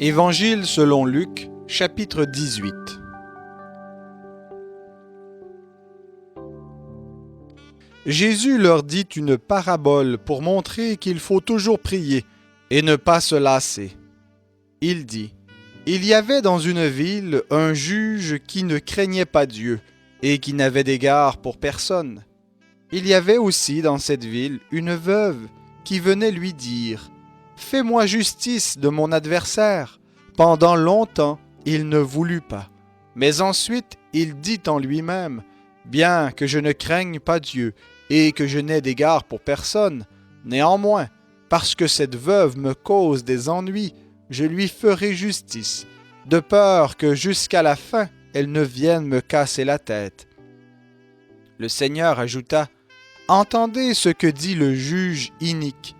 Évangile selon Luc, chapitre 18. Jésus leur dit une parabole pour montrer qu'il faut toujours prier et ne pas se lasser. Il dit, il y avait dans une ville un juge qui ne craignait pas Dieu et qui n'avait d'égard pour personne. Il y avait aussi dans cette ville une veuve qui venait lui dire, « Fais-moi justice de mon adversaire. » Pendant longtemps, il ne voulut pas. Mais ensuite, il dit en lui-même, « Bien que je ne craigne pas Dieu et que je n'ai d'égard pour personne, néanmoins, parce que cette veuve me cause des ennuis, je lui ferai justice, de peur que jusqu'à la fin, elle ne vienne me casser la tête. » Le Seigneur ajouta, « Entendez ce que dit le juge inique.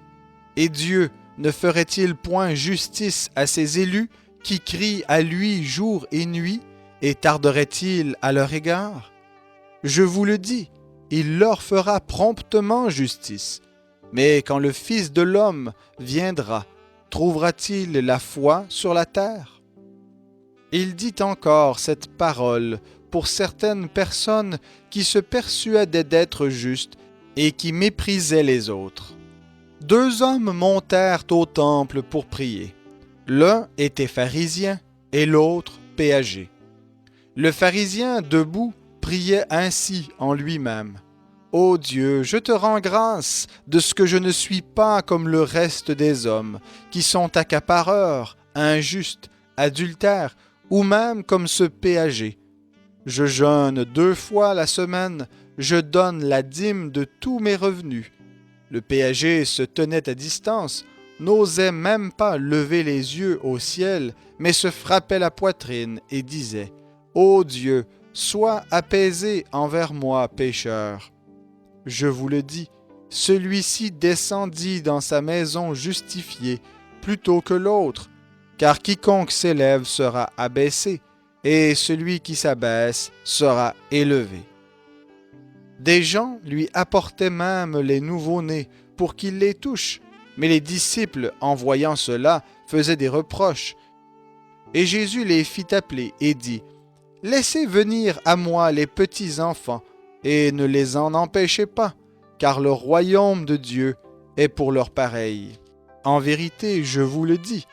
Et Dieu ne ferait-il point justice à ses élus qui crient à lui jour et nuit, et tarderait-il à leur égard? Je vous le dis, il leur fera promptement justice. Mais quand le Fils de l'homme viendra, trouvera-t-il la foi sur la terre? » Il dit encore cette parole pour certaines personnes qui se persuadaient d'être justes et qui méprisaient les autres. Deux hommes montèrent au temple pour prier. L'un était pharisien et l'autre péager. Le pharisien, debout, priait ainsi en lui-même. « Ô Dieu, je te rends grâce de ce que je ne suis pas comme le reste des hommes, qui sont accapareurs, injustes, adultères, ou même comme ce péager. Je jeûne 2 fois la semaine, je donne la dîme de tous mes revenus. » Le péager se tenait à distance, n'osait même pas lever les yeux au ciel, mais se frappait la poitrine et disait, « Ô Dieu, sois apaisé envers moi, pécheur. » Je vous le dis, celui-ci descendit dans sa maison justifié plutôt que l'autre, car quiconque s'élève sera abaissé, et celui qui s'abaisse sera élevé. Des gens lui apportaient même les nouveau-nés pour qu'il les touche, mais les disciples, en voyant cela, faisaient des reproches. Et Jésus les fit appeler et dit, « Laissez venir à moi les petits enfants, et ne les en empêchez pas, car le royaume de Dieu est pour leurs pareils. En vérité, je vous le dis,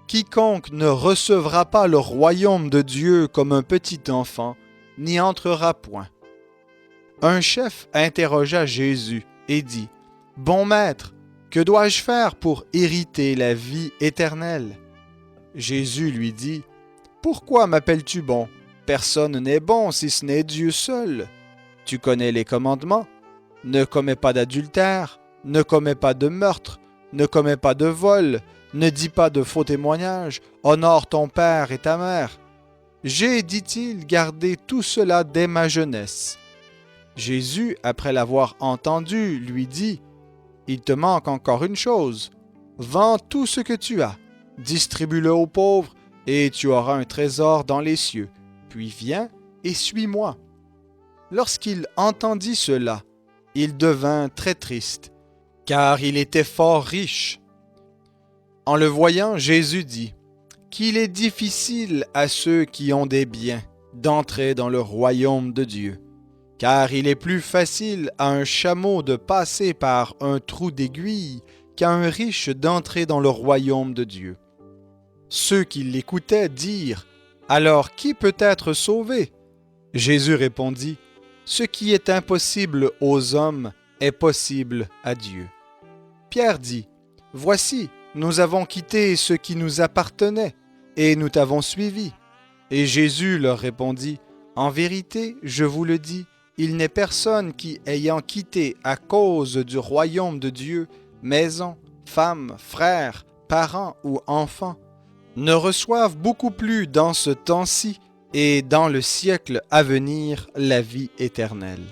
quiconque ne recevra pas le royaume de Dieu comme un petit enfant, n'y entrera point. » Un chef interrogea Jésus et dit, « Bon maître, que dois-je faire pour hériter la vie éternelle? » Jésus lui dit, « Pourquoi m'appelles-tu bon? Personne n'est bon si ce n'est Dieu seul. Tu connais les commandements. Ne commets pas d'adultère, ne commets pas de meurtre, ne commets pas de vol, ne dis pas de faux témoignages, honore ton père et ta mère. J'ai, dit-il, gardé tout cela dès ma jeunesse. » Jésus, après l'avoir entendu, lui dit, « Il te manque encore une chose. Vends tout ce que tu as, distribue-le aux pauvres, et tu auras un trésor dans les cieux. Puis viens et suis-moi. » Lorsqu'il entendit cela, il devint très triste, car il était fort riche. En le voyant, Jésus dit, « Qu'il est difficile à ceux qui ont des biens d'entrer dans le royaume de Dieu. Car il est plus facile à un chameau de passer par un trou d'aiguille qu'à un riche d'entrer dans le royaume de Dieu. » Ceux qui l'écoutaient dirent, « Alors qui peut être sauvé? » Jésus répondit, « Ce qui est impossible aux hommes est possible à Dieu. » Pierre dit, « Voici, nous avons quitté ce qui nous appartenait, et nous t'avons suivi. » Et Jésus leur répondit, « En vérité, je vous le dis, il n'est personne qui, ayant quitté à cause du royaume de Dieu, maison, femme, frère, parents ou enfants, ne reçoive beaucoup plus dans ce temps-ci et dans le siècle à venir la vie éternelle. »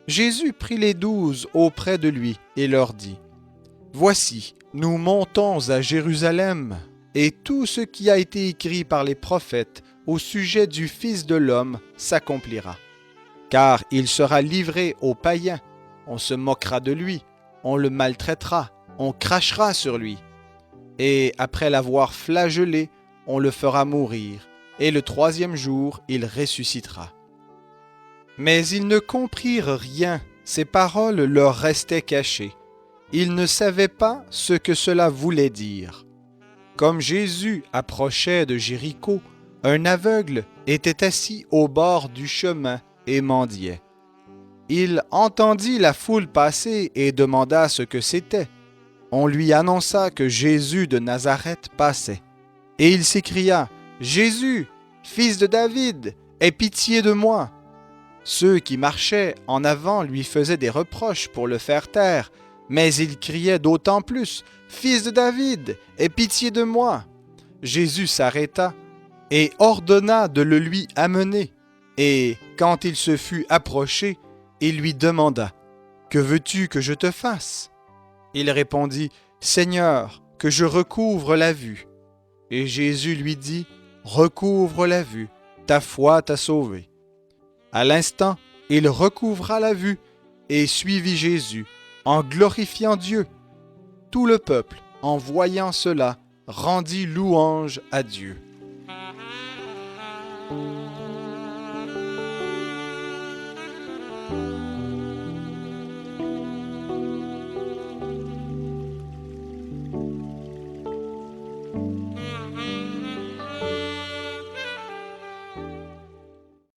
Jésus prit les 12 auprès de lui et leur dit, « Voici, nous montons à Jérusalem, et tout ce qui a été écrit par les prophètes au sujet du Fils de l'homme s'accomplira. Car il sera livré aux païens, on se moquera de lui, on le maltraitera, on crachera sur lui. et après l'avoir flagellé, on le fera mourir, et le troisième jour, il ressuscitera. » Mais ils ne comprirent rien, ces paroles leur restaient cachées. Ils ne savaient pas ce que cela voulait dire. Comme Jésus approchait de Jéricho, un aveugle était assis au bord du chemin et mendiait. Il entendit la foule passer et demanda ce que c'était. On lui annonça que Jésus de Nazareth passait. Et il s'écria, « Jésus, fils de David, aie pitié de moi. » Ceux qui marchaient en avant lui faisaient des reproches pour le faire taire, mais il criait d'autant plus, « Fils de David, aie pitié de moi. » Jésus s'arrêta et ordonna de le lui amener. Et quand il se fut approché, il lui demanda, « Que veux-tu que je te fasse ?» Il répondit, « Seigneur, que je recouvre la vue. » Et Jésus lui dit, « Recouvre la vue, ta foi t'a sauvé. » À l'instant, il recouvra la vue et suivit Jésus, en glorifiant Dieu. Tout le peuple, en voyant cela, rendit louange à Dieu.